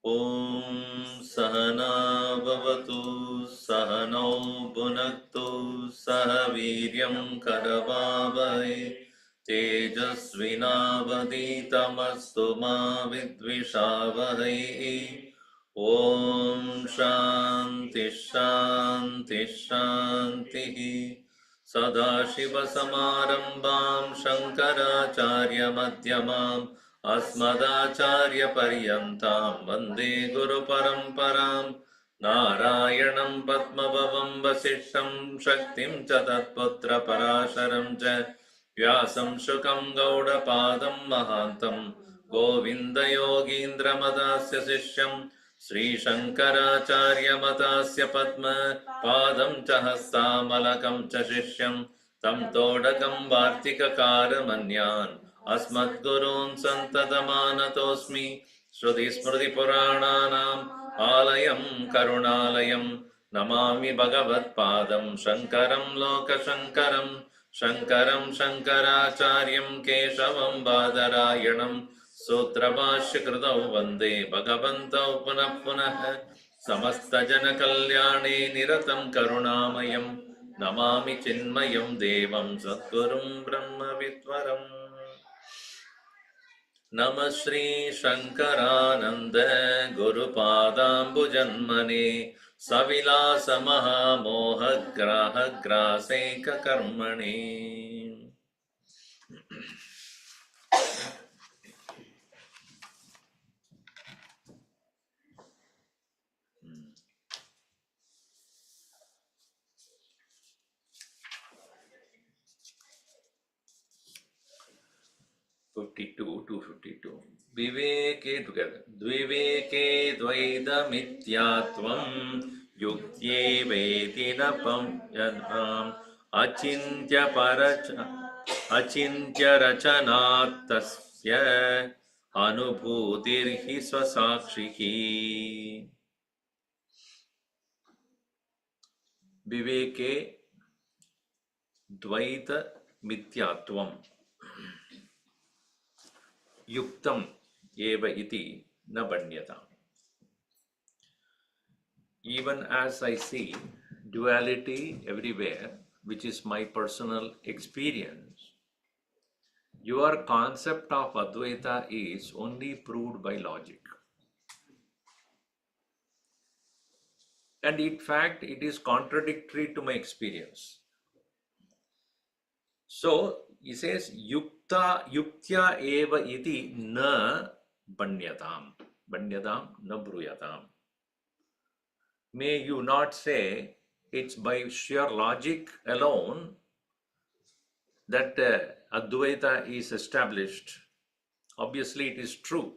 Om Sahana Bhavatu Sahano Bhunaktu Sahaviryam Karavavai Tejasvinavaditamastu ma vidvishavai. Om Shanti Shanti Shanti. Sadashiva Samarambam Shankaracharya Madhyamam Asmadacharya Paryantam Vande Guru Paramparam Narayanam Padmabhavam Vasishtam Shaktim Chatatputra Parasharam Cha Vyasam Shukam Gauda Padam Mahantam Govinda Yogindra Madasya Sishyam Sri Shankaracharya Matasya Padma Padam Chahasta Malakam Chashishyam Tam Todakam Vartika Karamanyan Asmat Gurun Santadamanatosmi Shruti Smriti Purananam Alayam Karunalayam Namami Bhagavat Padam Shankaram Loka Shankaram Shankaram Shankaracharyam Keshavam Badarayanam Sutrabhashya Kritau Vande Bhagavantau Punah Punah Samasta Jana Kalyane Niratam Karunamayam Namami Chinmayam Devam Sadgurum Brahma Vitvaram Namah Shri Shankarananda Guru Padambu Janmane Savilasa Maha Moha Graha Graseka Karmane. 252. Viveke together. Dviveke dvaidamityatvam yukye vedinapam yadram achintya rachanatasya anubhutirhi swasakshihi. Viveke dvaita mityatvam yuktam eva iti na banyata. Even as I see duality everywhere, which is my personal experience, your concept of Advaita is only proved by logic. And in fact, it is contradictory to my experience. So, he says, yuktya eva iti na banyatam. Banyatam na bruyatam. May you not say it's by sheer logic alone that Advaita is established. Obviously, it is true.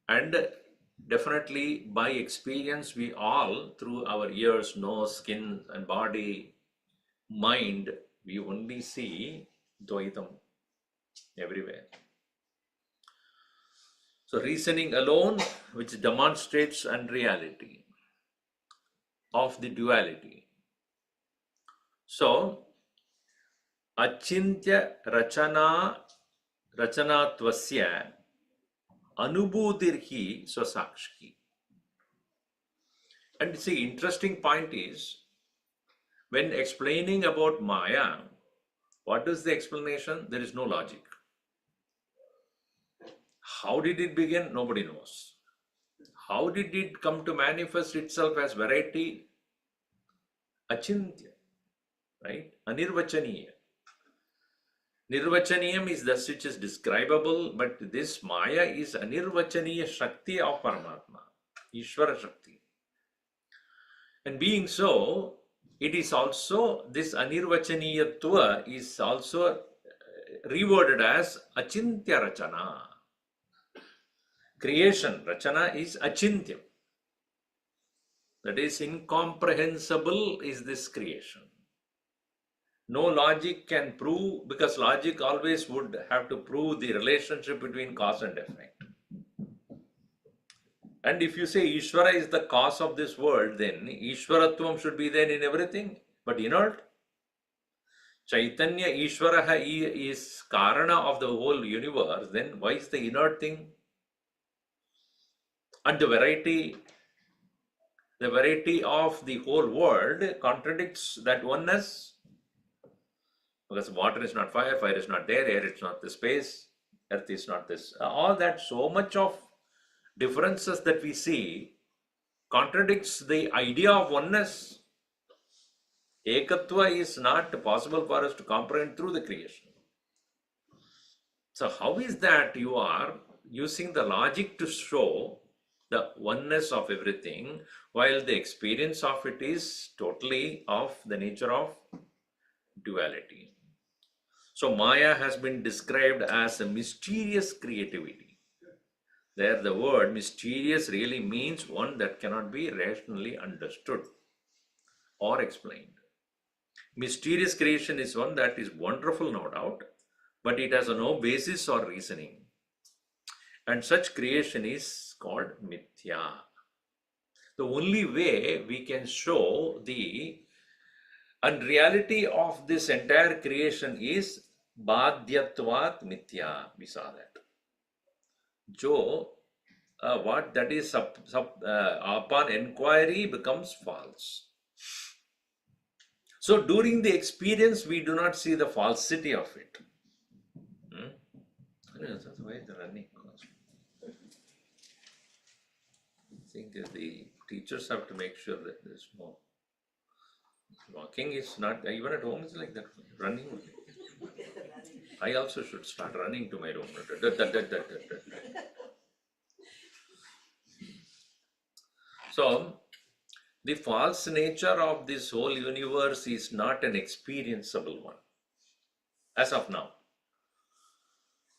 And definitely by experience, we all, through our ears, nose, skin, and body, mind, we only see Dvaitam everywhere. So reasoning alone, which demonstrates unreality of the duality. So, achintya rachanatvasya anubhutirhi swasakshi. And see, interesting point is, when explaining about Maya, what is the explanation? There is no logic. How did it begin? Nobody knows. How did it come to manifest itself as variety? Achintya, right? Anirvachaniya. Nirvachaniyam is that which is describable, but this Maya is Anirvachaniya Shakti of Paramatma, Ishvara Shakti. And being so, it is also, this anirvachaniyatva is also reworded as achintya rachana. Creation, rachana is achintya. That is, incomprehensible is this creation. No logic can prove, because logic always would have to prove the relationship between cause and effect. And if you say Ishvara is the cause of this world, then Ishvaratvam should be there in everything, but inert. Chaitanya Ishvaraha is Karana of the whole universe, then why is the inert thing? And the variety of the whole world contradicts that oneness. Because water is not fire, fire is not there, air is not the space, earth is not this. All that, so much of differences that we see contradicts the idea of oneness. Ekatva is not possible for us to comprehend through the creation. So how is that you are using the logic to show the oneness of everything, while the experience of it is totally of the nature of duality? So Maya has been described as a mysterious creativity. There the word mysterious really means one that cannot be rationally understood or explained. Mysterious creation is one that is wonderful, no doubt, but it has no basis or reasoning. And such creation is called mithya. The only way we can show the unreality of this entire creation is badhyatvat mithya. We saw that. What that is upon inquiry becomes false. So during the experience, we do not see the falsity of it. That's why the running. I think the teachers have to make sure that there's more. Walking is not, even at home it's like that, running only. I also should start running to my room. So, the false nature of this whole universe is not an experienceable one, as of now.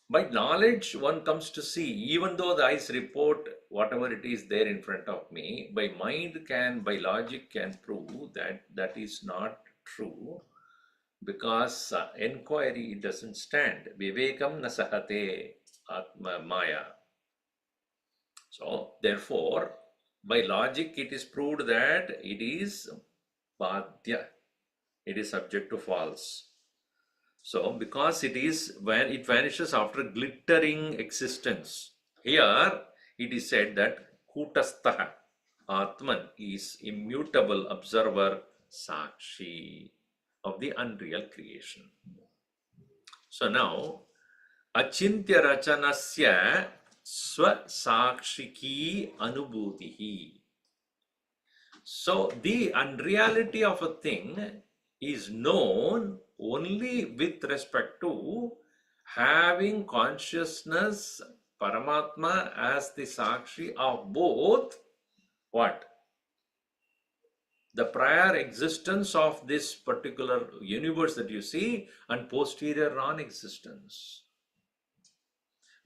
By knowledge, one comes to see, even though the eyes report whatever it is there in front of me, by logic can prove that that is not true, because inquiry doesn't stand. Vivekam na sahate atma maya. So, therefore, by logic it is proved that it is badhya, it is subject to false. So, because it is, when it vanishes after glittering existence, here it is said that kutastaha atman is immutable observer sakshi of the unreal creation. So now, achintya rachanasya swasakshiki anubhutihi. So the unreality of a thing is known only with respect to having consciousness, Paramatma, as the Sakshi of both what? The prior existence of this particular universe that you see and posterior non-existence.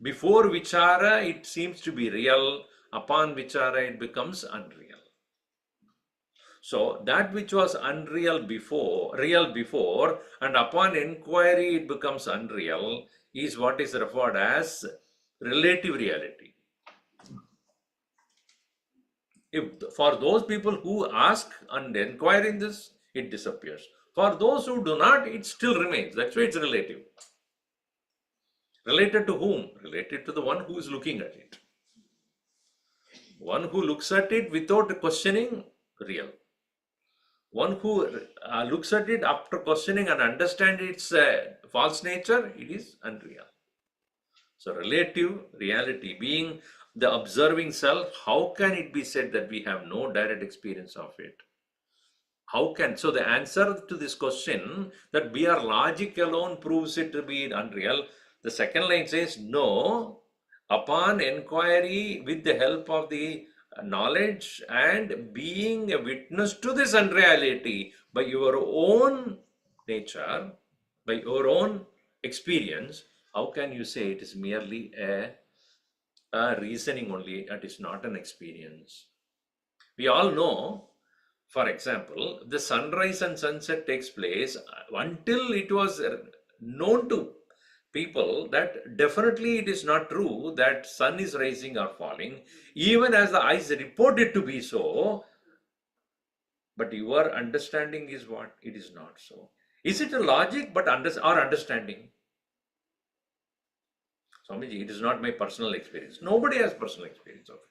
Before Vichara, it seems to be real. Upon Vichara, it becomes unreal. So that which was unreal before, real before, and upon inquiry it becomes unreal, is what is referred as relative reality. If for those people who ask and inquire in this, it disappears. For those who do not, it still remains. That's why it's relative. Related to whom? Related to the one who is looking at it. One who looks at it without questioning, real. One who looks at it after questioning and understand its false nature, it is unreal. So relative reality, being the observing self, how can it be said that we have no direct experience of it? How can? So the answer to this question, that mere logic alone proves it to be unreal, the second line says, no, upon inquiry with the help of the knowledge and being a witness to this unreality by your own nature, by your own experience, how can you say it is merely a reasoning only? It is not an experience. We all know, for example, the sunrise and sunset takes place until it was known to people that definitely it is not true that sun is rising or falling, even as the eyes report it to be so, but your understanding is what? It is not so. Is it a logic or understanding? Swamiji, it is not my personal experience. Nobody has personal experience of it.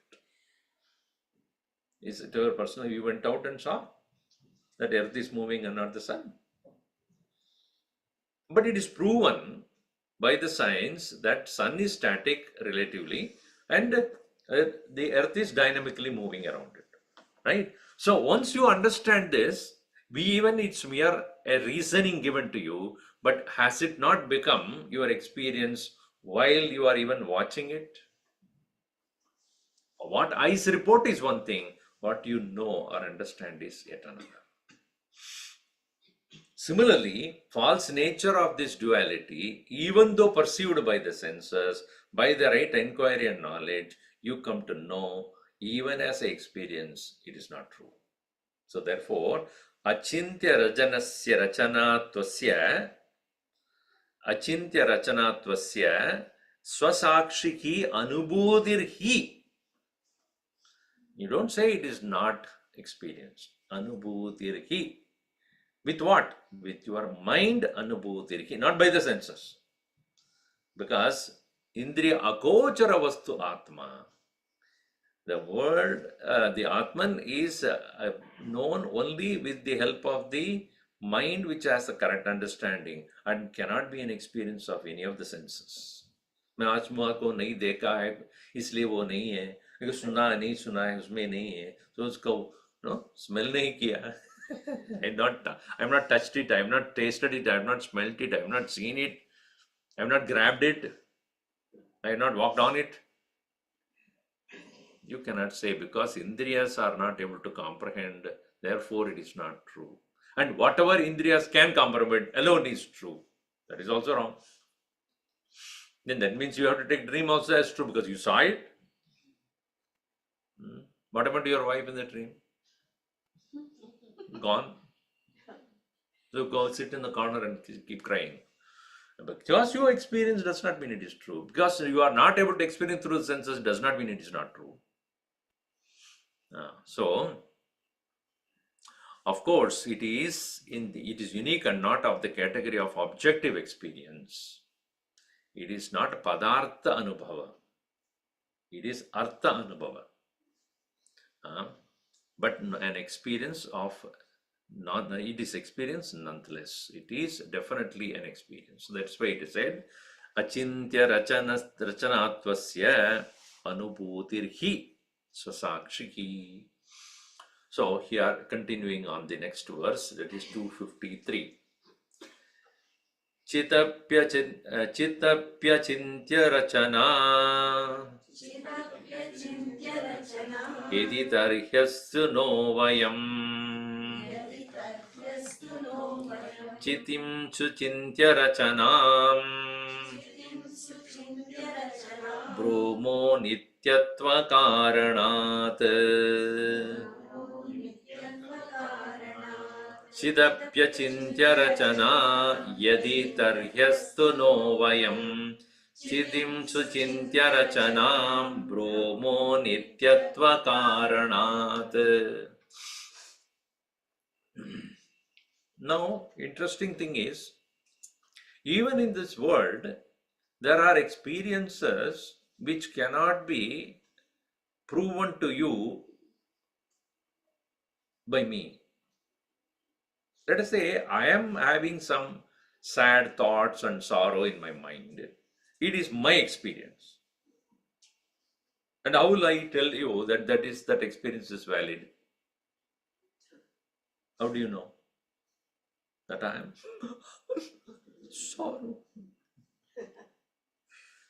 Is it your personal? You went out and saw that earth is moving and not the sun. But it is proven by the science that sun is static relatively and the earth is dynamically moving around it, right? So once you understand this, it's mere a reasoning given to you, but has it not become your experience while you are even watching it? What eyes report is one thing, what you know or understand is yet another. Similarly, false nature of this duality, even though perceived by the senses, by the right inquiry and knowledge, you come to know, even as an experience, it is not true. So therefore, achintya rachanatvasya swasakshiki anubhudirhi. You don't say it is not experienced. Anubhudirhi. With what? With your mind anubhutirhi, not by the senses. Because indriya agochara vastu atma. The world, the Atman is known only with the help of the mind which has the correct understanding and cannot be an experience of any of the senses. मैं आत्मा को नहीं देखा है इसलिए वो नहीं है, क्योंकि सुना है उसमें नहीं है, तो उसको स्मेल नहीं किया. I'm not touched it, I have not tasted it, I have not smelt it, I have not seen it, I have not grabbed it, I have not walked on it. You cannot say, because indriyas are not able to comprehend, therefore it is not true. And whatever indriyas can comprehend alone is true. That is also wrong. Then that means you have to take dream also as true because you saw it. What happened to your wife in the dream? Gone. So go sit in the corner and keep crying. Because you experience does not mean it is true. Because you are not able to experience through the senses does not mean it is not true. So, of course, it is unique and not of the category of objective experience. It is not padartha anubhava. It is artha anubhava. But an experience of it is experience nonetheless. It is definitely an experience. So that's why it is said, achintya rachanatvasya anubhutirhi swasakshiki. So here, continuing on the next verse, that is 253. Chitapyachintya rachana yadi tarhyastu no vayam chitim suchintya rachanam brumo nityatva karanat chidapyachintya rachana yadi tarhyastu no vayam chidim suchintya rachanam brumo nityatva karanat. Now, interesting thing is, even in this world, there are experiences which cannot be proven to you by me. Let us say I am having some sad thoughts and sorrow in my mind. It is my experience. And how will I tell you that that experience is valid? How do you know that I am sorrow?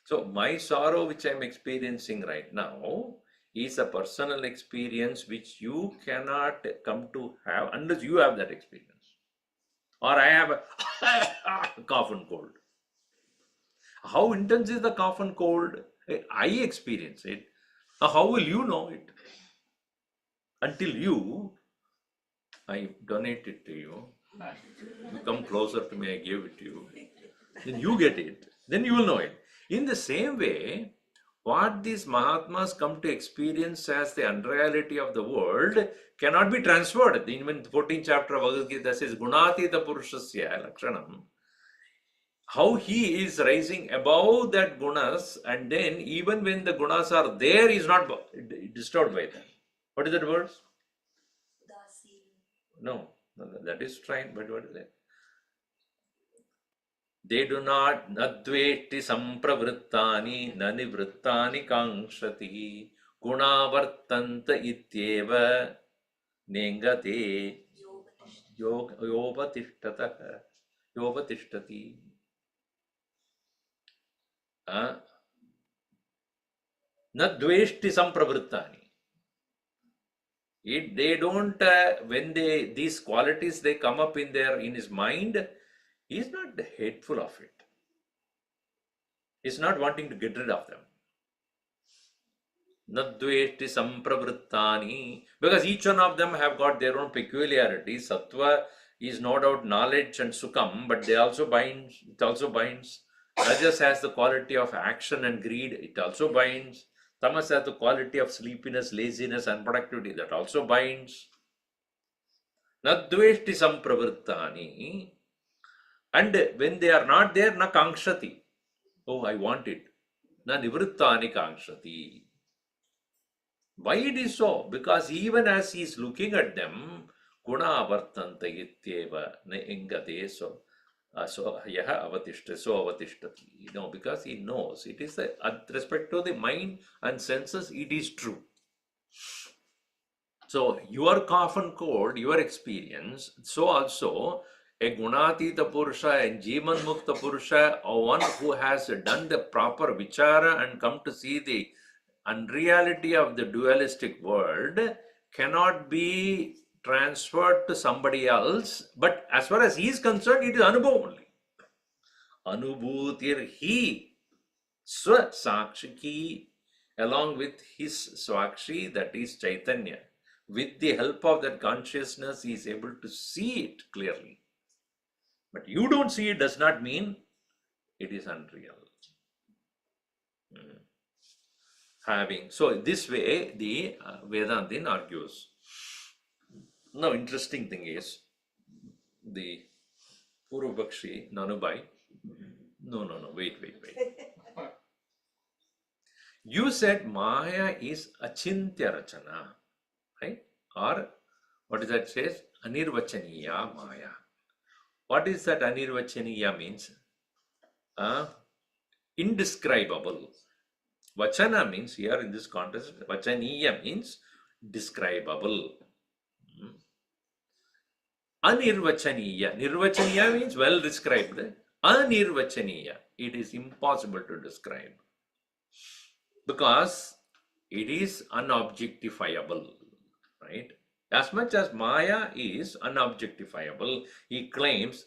So my sorrow which I am experiencing right now is a personal experience which you cannot come to have unless you have that experience. Or I have a cough and cold. How intense is the cough and cold? I experience it. How will you know it? Until I donate it to you. You come closer to me, I give it to you. Then you get it. Then you will know it. In the same way, what these Mahatmas come to experience as the unreality of the world cannot be transferred. Even the 14th chapter of Bhagavad Gita says, Gunatita Purushasya Lakshanam. How he is rising above that gunas, and then even when the gunas are there, he is not disturbed by them. What is that word? No, that is trying, but what is that? They do not nadveti sampravrittani nanivrittani kankshati gunavartanta ityeva nengate yopatishtati. Nadveshti sampravrittani. They don't, when these qualities they come up in his mind, he is not hateful of it. He's not wanting to get rid of them. Nadveshti sampravrittani, because each one of them have got their own peculiarities. Sattva is no doubt knowledge and sukham, but it also binds. Rajas has the quality of action and greed, it also binds. Tamas has the quality of sleepiness, laziness, unproductivity, that also binds. Nadveshti sampravrittani. And when they are not there, na kankshati. Oh, I want it. Na nivrittani kankshati. Why it is so? Because even as he is looking at them, guna avartanta ityeva na engate so yaha avatishta so avatishtati. Because he knows it is with respect to the mind and senses, it is true. So your cough and cold, your experience, so also a Gunatita Purusha and Jivan Mukta Purusha, or one who has done the proper vichara and come to see the unreality of the dualistic world, cannot be transferred to somebody else. But as far as he is concerned, it is Anubhav only. Anubhutir he, Swa Sakshiki, along with his Swakshi, that is Chaitanya. With the help of that consciousness, he is able to see it clearly. But you don't see it does not mean it is unreal. So this way the Vedantin argues. Now interesting thing is the Purvabakshi Nanubai. No, wait. You said Maya is Achintya Rachana, right? Or what is that says? Anirvachaniya Maya. What is that Anirvachaniya means? Indescribable. Vachana means here in this context, Vachaniya means describable. Anirvachaniya. Nirvachaniya means well described. Anirvachaniya. It is impossible to describe. Because it is unobjectifiable. Right? As much as Maya is unobjectifiable, he claims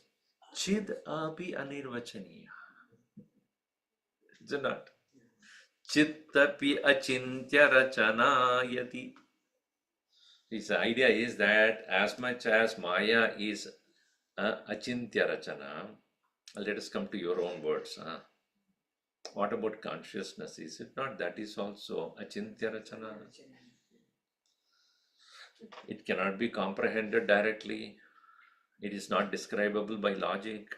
Chid api anirvachaniya. Is it not? Chittapi achintya rachanayati. His idea is that as much as Maya is achintya rachana, let us come to your own words. What about consciousness? Is it not that is also achintya rachana? It cannot be comprehended directly. It is not describable by logic.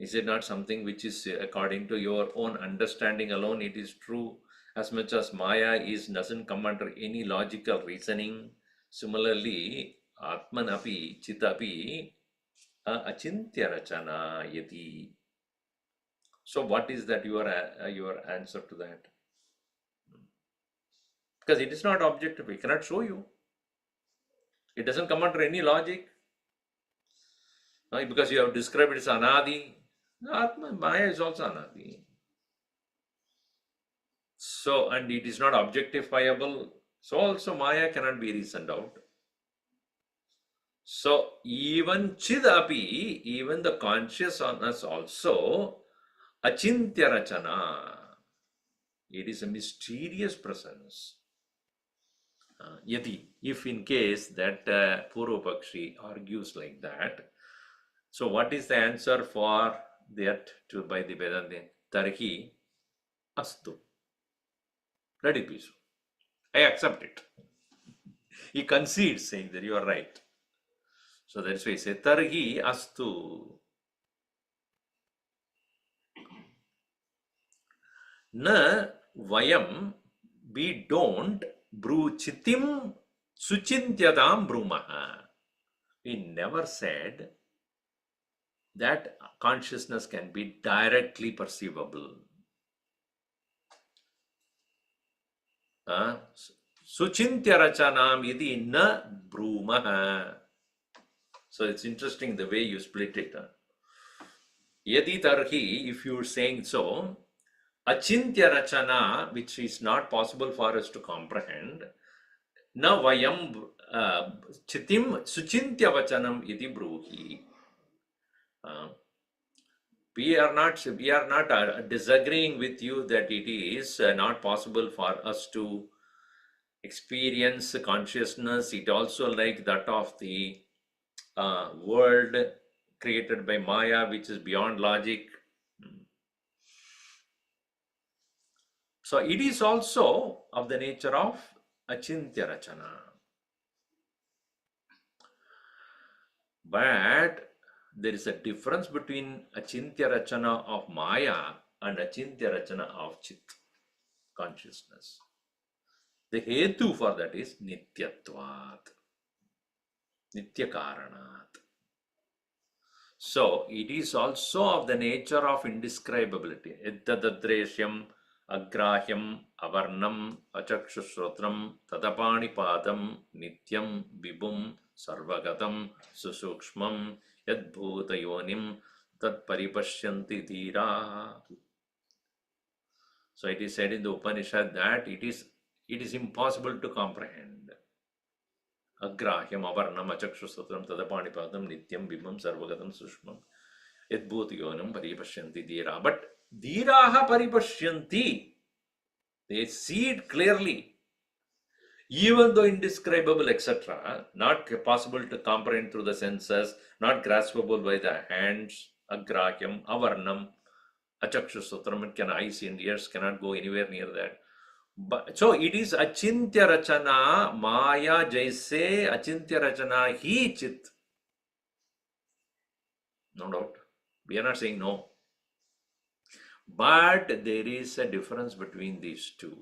Is it not something which is according to your own understanding alone? It is true. As much as Maya doesn't come under any logical reasoning. Similarly, Atmanapi, Chitapi, Achintya Rachana Yati. So what is that your answer to that? Because it is not objective. We cannot show you. It doesn't come under any logic. Because you have described it as Anadi. Atma, Maya is also Anadi. So, and it is not objectifiable. So also Maya cannot be reasoned out. So even Chidapi, even the consciousness also, Achintya Rachana. It is a mysterious presence. Yadi, if in case that Purvapakshi argues like that, so what is the answer for that to by the Vedanta? Tarhi astu. Let it be so. I accept it. He concedes, saying that you are right. So that's why he says Tarhi astu. Na vayam, we don't bruchitim suchintyadam brumaha. We never said that consciousness can be directly perceivable. Suchintya rachanam iti na brumaha. So it's interesting the way you split it. Yadi tarhi, if you're saying so, achintya rachana, which is not possible for us to comprehend, na vayam chitim suchintya vachanam iti bruhi. We are not disagreeing with you that it is not possible for us to experience consciousness. It also like that of the world created by Maya, which is beyond logic. So it is also of the nature of achintya rachana. But there is a difference between achintya rachana of Maya and achintya rachana of Chit, consciousness. The hetu for that is nityatvat, nityakaranat. So it is also of the nature of indescribability. Eddadadreshyam, agrahyam, avarnam, achakshusrotram, tadapanipadam, nityam, vibhum, sarvagatam, susukshmam, yadbhutayonim, tad paripashyanti dhira. So it is said in the Upanishad that it is impossible to comprehend. Agrahyam, avarnam, achakshusrotram, tadapanipadam, nityam, vibhum, sarvagatam, sushmam, yadbhutayonim, paripashyanti dhira. But dhiraha paripashyanti. They see it clearly, even though indescribable, etc., not possible to comprehend through the senses, not graspable by the hands, agrahyam, avarnam, achakshusutram, eyes and ears cannot go anywhere near that. But, so it is achintya rachana, maya jaise, achintya rachana, hi chit. No doubt. We are not saying no. But there is a difference between these two.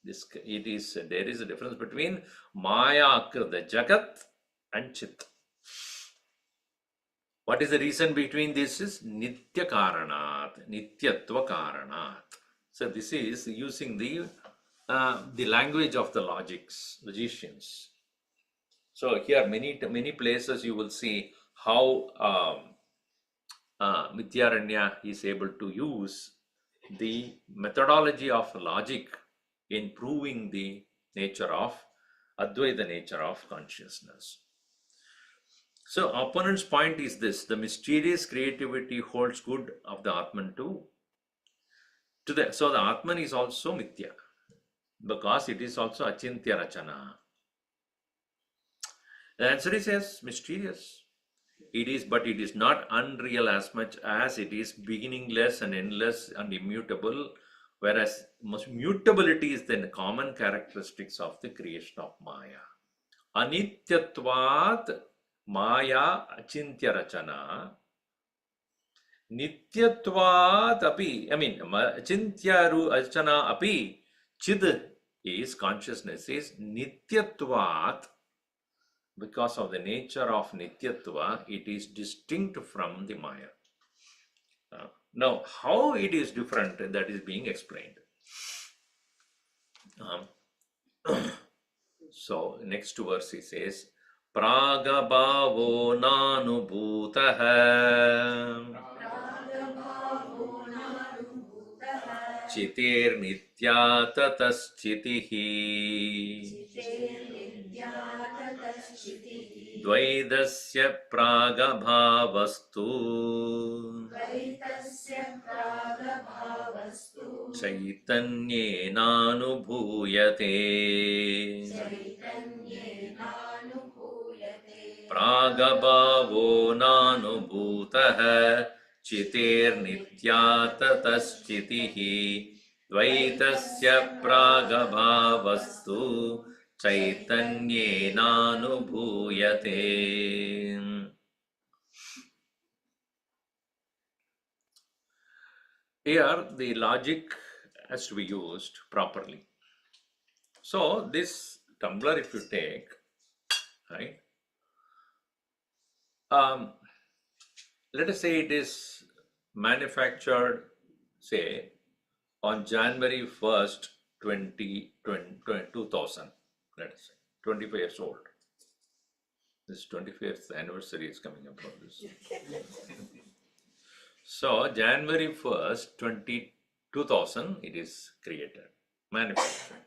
There is a difference between Maya, the Jagat, and Chit. What is the reason between this? Is Nitya Karanat, Nityatva Karanat. So this is using the language of the logicians. So here many places you will see how Mityaranya is able to use the methodology of logic in proving the nature of Advaita, the nature of consciousness. So opponent's point is this: the mysterious creativity holds good of the Atman too. So the Atman is also Mithya, because it is also Achintya Rachana. The answer is yes, mysterious. It is, but it is not unreal as much as it is beginningless and endless and immutable, whereas mutability is the common characteristics of the creation of Maya. Anityatvat Maya achintya rachana, nityatvat api, achintya rachana api, chid is consciousness, is nityatvat. Because of the nature of Nityatva, it is distinct from the Maya. Now, how it is different, that is being explained. So, next verse he says, Pragabhavo nanubhutaha चितिर्नित्या ततश्चितिः द्वैतस्य प्रागभावस्तु चैतन्येनानुभूयते प्रागभावो नानुभूतः चितिर्नित्या ततश्चितिः द्वैतस्य प्रागभावस्तु चैतन्येनानुभूयते. Here the logic has to be used properly. So this tumbler, if you take, right, let us say it is manufactured, say, on January 1st, 2000, let us say, 25 years old. This 25th anniversary is coming up for this. So, January 1st, 2000, it is created, manufactured.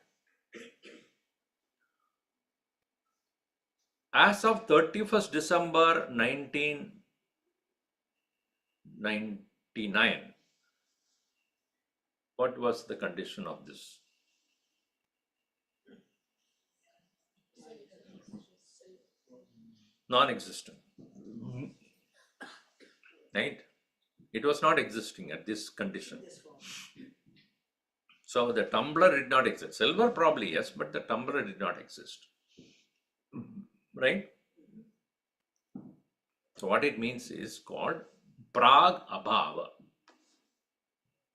As of 31st December 1999, what was the condition of this? Non-existent. Right? It was not existing at this condition. So the tumbler did not exist. Silver probably yes, but the tumbler did not exist. Right? So what it means is called prag abhava.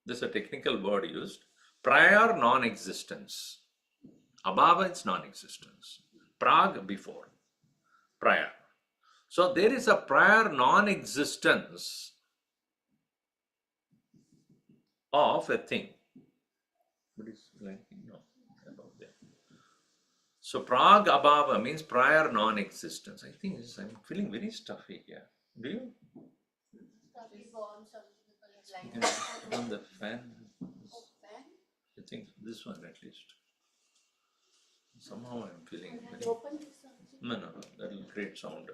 This is a technical word used. Prior non-existence. Abhava is non-existence. Prag before. Prior. So there is a prior non-existence of a thing. What is like, no, about that. So prag abhava means prior non-existence. I think this, I'm feeling very stuffy here. Do you? On the fan. I think this one at least. Somehow I'm feeling very... No, that will create sound.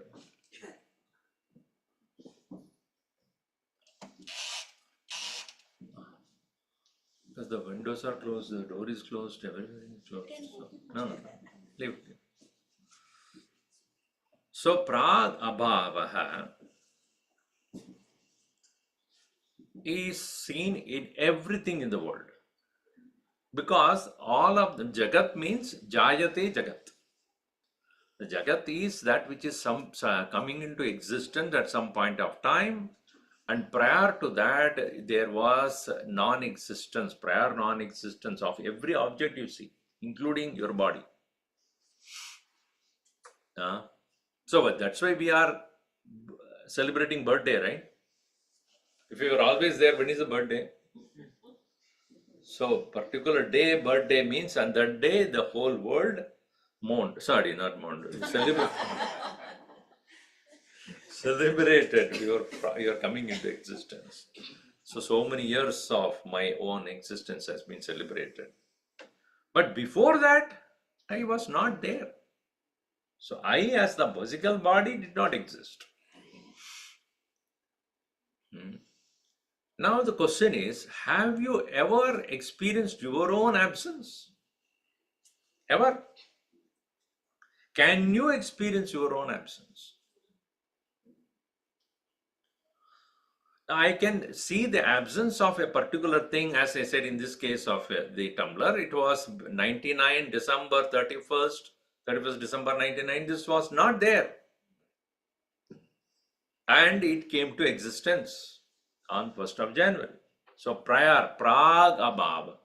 Because the windows are closed, the door is closed, everything is closed. So, no. Leave it. So, prag abhavaha is seen in everything in the world. Because all of them, Jagat means Jayate Jagat. The Jagat is that which is coming into existence at some point of time, and prior to that there was non-existence, prior non-existence of every object you see, including your body. So that's why we are celebrating birthday, right? If you are always there, when is the birthday? So particular day, birthday means, and that day the whole world mourned. Sorry, not mourned. Celebrated your coming into existence. So many years of my own existence has been celebrated. But before that, I was not there. So I, as the physical body, did not exist. Now the question is, have you ever experienced your own absence? Ever? Can you experience your own absence? I can see the absence of a particular thing, as I said in this case of the tumbler. It was 99 December 31st December 99. This was not there. And it came to existence on 1st of January. So prior, prag abhava.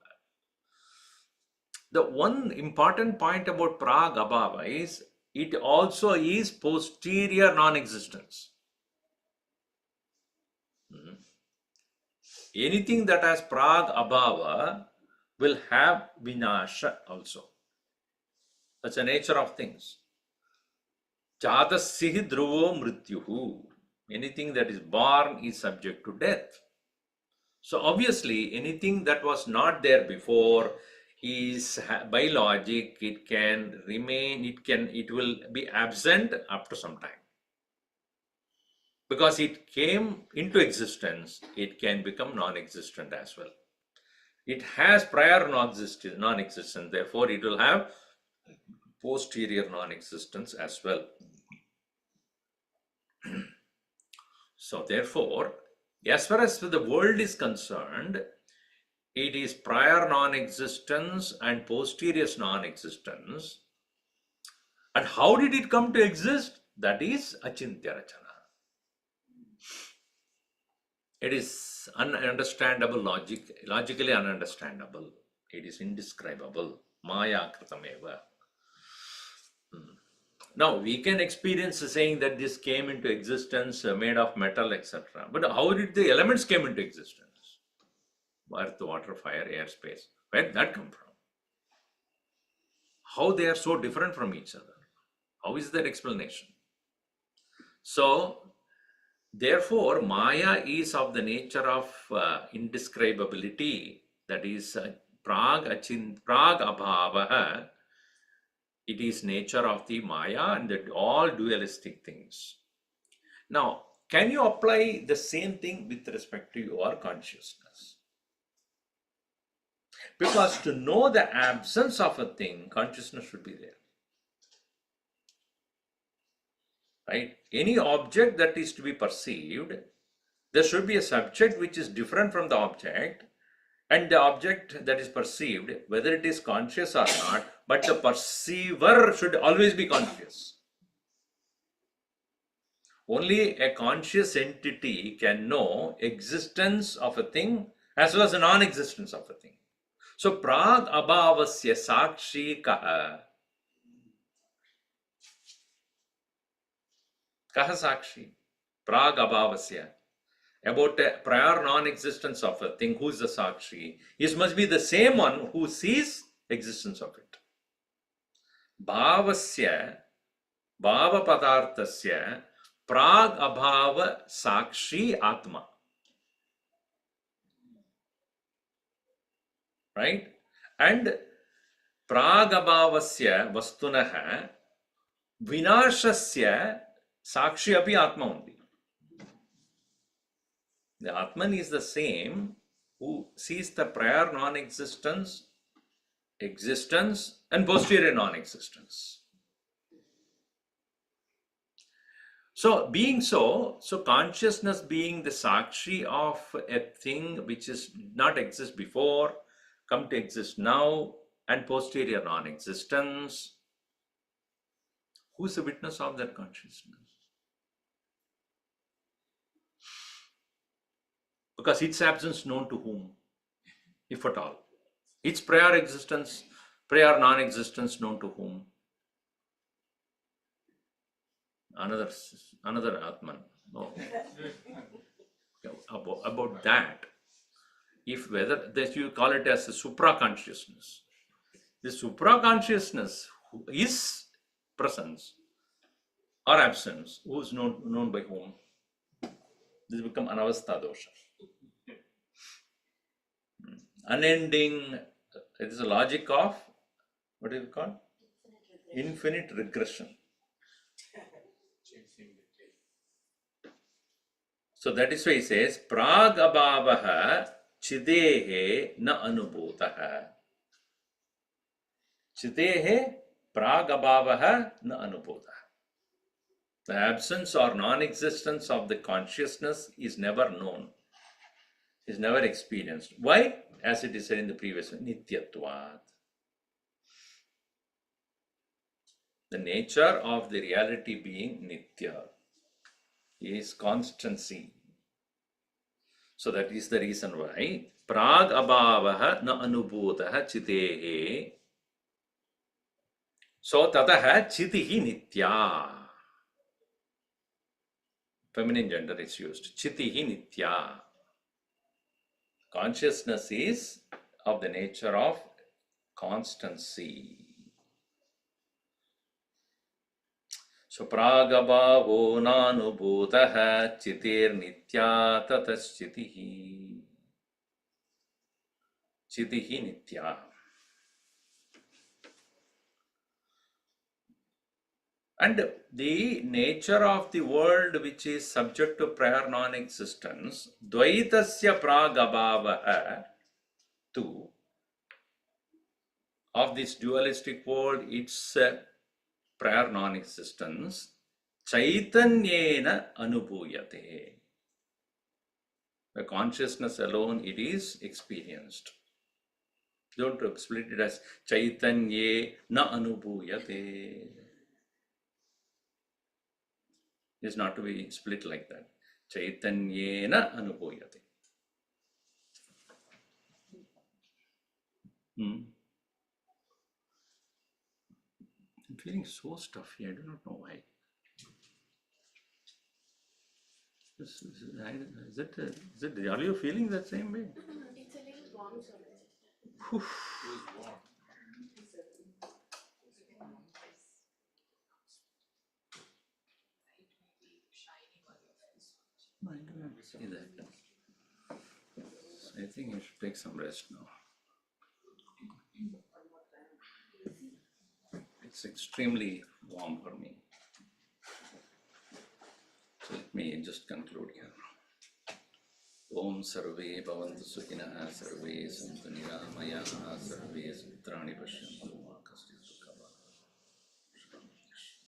The one important point about prag abhava is it also is posterior non-existence. Anything that has prag abhava will have vinasha also. That's the nature of things. Jatasya dhruvo mrityuhu. Anything that is born is subject to death. So obviously anything that was not there before is by logic it can remain, it will be absent after some time. Because it came into existence, it can become non-existent as well. It has prior non-existence, therefore it will have posterior non-existence as well. So therefore, as far as the world is concerned, it is prior non-existence and posterior non-existence. And how did it come to exist? That is achintya rachana. It is ununderstandable, logically ununderstandable. It is indescribable. Maya kritameva. Now we can experience saying that this came into existence made of metal, etc. But how did the elements came into existence? Earth, water, fire, air, space. Where did that come from? How they are so different from each other? How is their explanation? So therefore, Maya is of the nature of indescribability. That is prag abhava. It is nature of the Maya and that all dualistic things. Now, can you apply the same thing with respect to your consciousness? Because to know the absence of a thing, consciousness should be there. Right? Any object that is to be perceived, there should be a subject which is different from the object, and the object that is perceived, whether it is conscious or not, but the perceiver should always be conscious. Only a conscious entity can know existence of a thing as well as the non-existence of a thing. So prag abhavasya sakshi kaha. Kaha sakshi? Prag abhavasya. About a prior non-existence of a thing, who is the sakshi? It must be the same one who sees existence of it. Bhavasya, bhava padarthasya, prag abhava sakshi atma. Right? And prag abhavasya vastunaha vinashasya sakshi api atma only. The Atman is the same who sees the prior non-existence, existence, and posterior non-existence. So, being so consciousness being the sakshi of a thing which is not exist before, come to exist now, and posterior non-existence, who is the witness of that consciousness? Because its absence known to whom, if at all? Its prior existence, prior non-existence known to whom? Another Atman. No. About that, if whether that you call it as a supra consciousness, the supra consciousness is presence or absence, who is known by whom? This become anavastha dosha. Unending, it is a logic of, what is it called? Infinite regression. So that is why he says, prag abhavaha chidehe na anubhutaha. Chidehe prag abhavaha na anubhutaha. The absence or non-existence of the consciousness is never known, is never experienced. Why? As it is said in the previous one, nityatvat. The nature of the reality being nitya is constancy. So that is the reason why prag abhavaha na anubhutaha chitehe. So tataha chitihi nitya. Feminine gender is used. Chitihi nitya. Consciousness is of the nature of constancy. So pragabhavo nanubhutaha chitir nitya tataschitihi. Chitihi nitya. And the nature of the world which is subject to prior non-existence, Dvaitasya pragabhavaha tu, of this dualistic world, its prior non-existence, chaitanyena anubhuyate. The consciousness alone, it is experienced. Don't split it as chaitanye na anubhuyate. It's not to be split like that. Chaitanyena anubhuyate. I'm feeling so stuffy. I do not know why. Is it? Are you feeling that same way? It's a little warm, sir. I do not see that. So I think I should take some rest now. It's extremely warm for me. So let me just conclude here. Om sarve bhavantu sukhinah sarve santu niramayaः sarve sutrani pashyantu